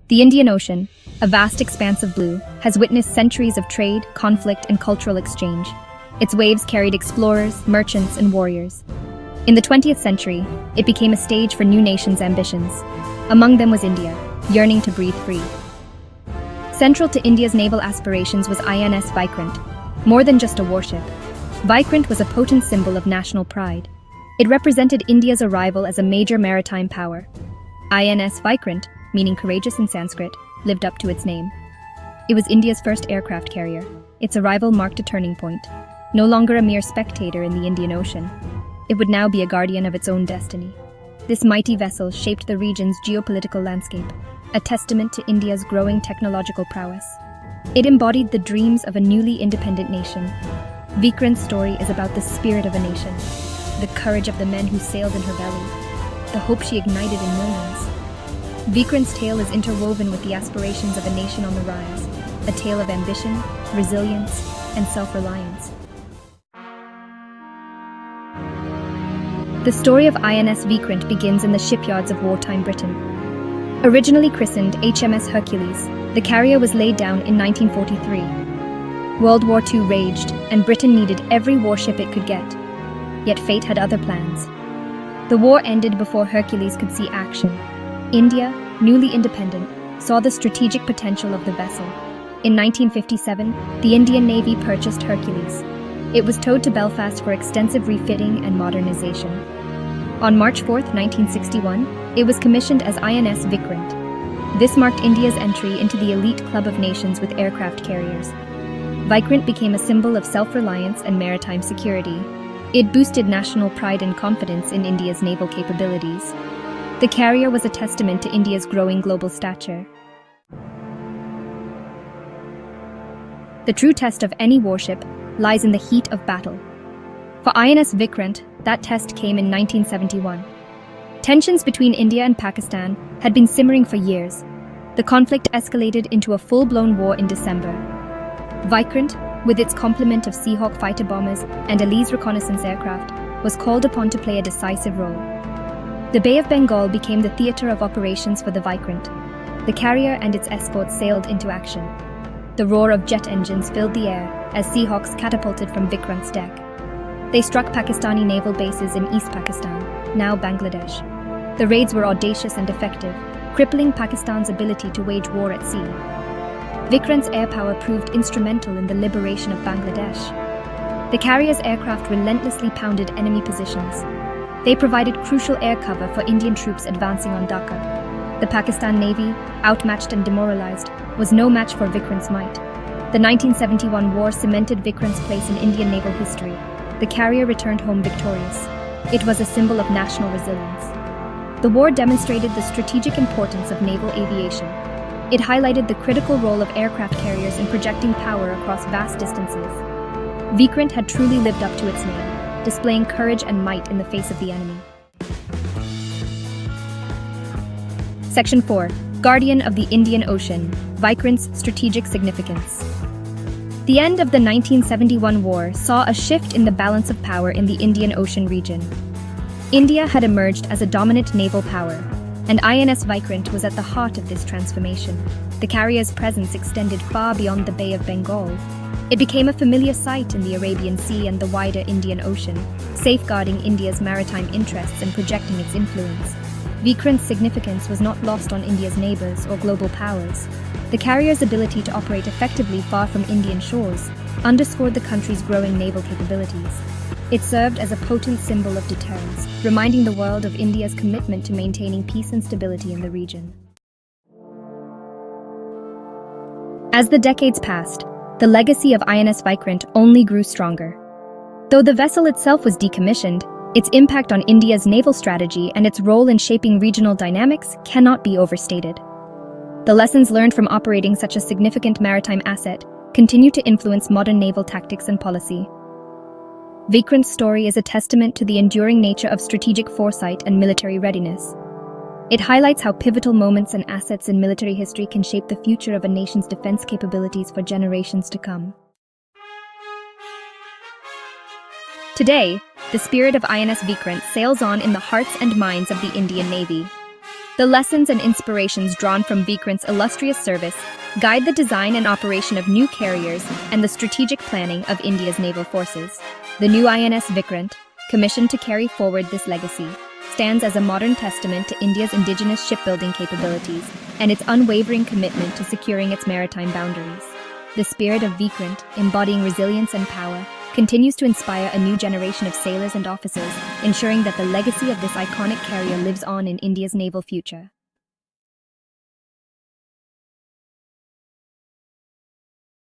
The Indian Ocean, a vast expanse of blue, has witnessed centuries of trade, conflict, and cultural exchange. Its waves carried explorers, merchants, and warriors. In the 20th century, it became a stage for new nations' ambitions. Among them was India, yearning to breathe free. Central to India's naval aspirations was INS Vikrant. More than just a warship, Vikrant was a potent symbol of national pride. It represented India's arrival as a major maritime power. INS Vikrant, meaning courageous in Sanskrit, lived up to its name. It was India's first aircraft carrier. Its arrival marked a turning point. No longer a mere spectator in the Indian Ocean, it would now be a guardian of its own destiny. This mighty vessel shaped the region's geopolitical landscape, a testament to India's growing technological prowess. It embodied the dreams of a newly independent nation. Vikrant's story is about the spirit of a nation, the courage of the men who sailed in her belly, the hope she ignited in millions. Vikrant's tale is interwoven with the aspirations of a nation on the rise, a tale of ambition, resilience, and self-reliance. The story of INS Vikrant begins in the shipyards of wartime Britain. Originally christened HMS Hercules, the carrier was laid down in 1943. World War II raged, and Britain needed every warship it could get. Yet fate had other plans. The war ended before Hercules could see action. India, newly independent, saw the strategic potential of the vessel. In 1957, the Indian Navy purchased Hercules. It was towed to Belfast for extensive refitting and modernization. On March 4, 1961, it was commissioned as INS Vikrant. This marked India's entry into the elite club of nations with aircraft carriers. Vikrant became a symbol of self-reliance and maritime security. It boosted national pride and confidence in India's naval capabilities. The carrier was a testament to India's growing global stature. The true test of any warship lies in the heat of battle. For INS Vikrant, that test came in 1971. Tensions between India and Pakistan had been simmering for years. The conflict escalated into a full-blown war in December. Vikrant, with its complement of Seahawk fighter bombers and Elise reconnaissance aircraft, was called upon to play a decisive role. The Bay of Bengal became the theater of operations for the Vikrant. The carrier and its escorts sailed into action. The roar of jet engines filled the air as Seahawks catapulted from Vikrant's deck. They struck Pakistani naval bases in East Pakistan, now Bangladesh. The raids were audacious and effective, crippling Pakistan's ability to wage war at sea. Vikrant's air power proved instrumental in the liberation of Bangladesh. The carrier's aircraft relentlessly pounded enemy positions. They provided crucial air cover for Indian troops advancing on Dhaka. The Pakistan Navy, outmatched and demoralized, was no match for Vikrant's might. The 1971 war cemented Vikrant's place in Indian naval history. The carrier returned home victorious. It was a symbol of national resilience. The war demonstrated the strategic importance of naval aviation. It highlighted the critical role of aircraft carriers in projecting power across vast distances. Vikrant had truly lived up to its name, displaying courage and might in the face of the enemy. Section 4. Guardian of the Indian Ocean, Vikrant's strategic significance. The end of the 1971 war saw a shift in the balance of power in the Indian Ocean region. India had emerged as a dominant naval power, and INS Vikrant was at the heart of this transformation. The carrier's presence extended far beyond the Bay of Bengal. It became a familiar sight in the Arabian Sea and the wider Indian Ocean, safeguarding India's maritime interests and projecting its influence. Vikrant's significance was not lost on India's neighbors or global powers. The carrier's ability to operate effectively far from Indian shores underscored the country's growing naval capabilities. It served as a potent symbol of deterrence, reminding the world of India's commitment to maintaining peace and stability in the region. As the decades passed, the legacy of INS Vikrant only grew stronger. Though the vessel itself was decommissioned, its impact on India's naval strategy and its role in shaping regional dynamics cannot be overstated. The lessons learned from operating such a significant maritime asset continue to influence modern naval tactics and policy. Vikrant's story is a testament to the enduring nature of strategic foresight and military readiness. It highlights how pivotal moments and assets in military history can shape the future of a nation's defense capabilities for generations to come. Today, the spirit of INS Vikrant sails on in the hearts and minds of the Indian Navy. The lessons and inspirations drawn from Vikrant's illustrious service guide the design and operation of new carriers and the strategic planning of India's naval forces. The new INS Vikrant, commissioned to carry forward this legacy, stands as a modern testament to India's indigenous shipbuilding capabilities and its unwavering commitment to securing its maritime boundaries. The spirit of Vikrant, embodying resilience and power, continues to inspire a new generation of sailors and officers, ensuring that the legacy of this iconic carrier lives on in India's naval future.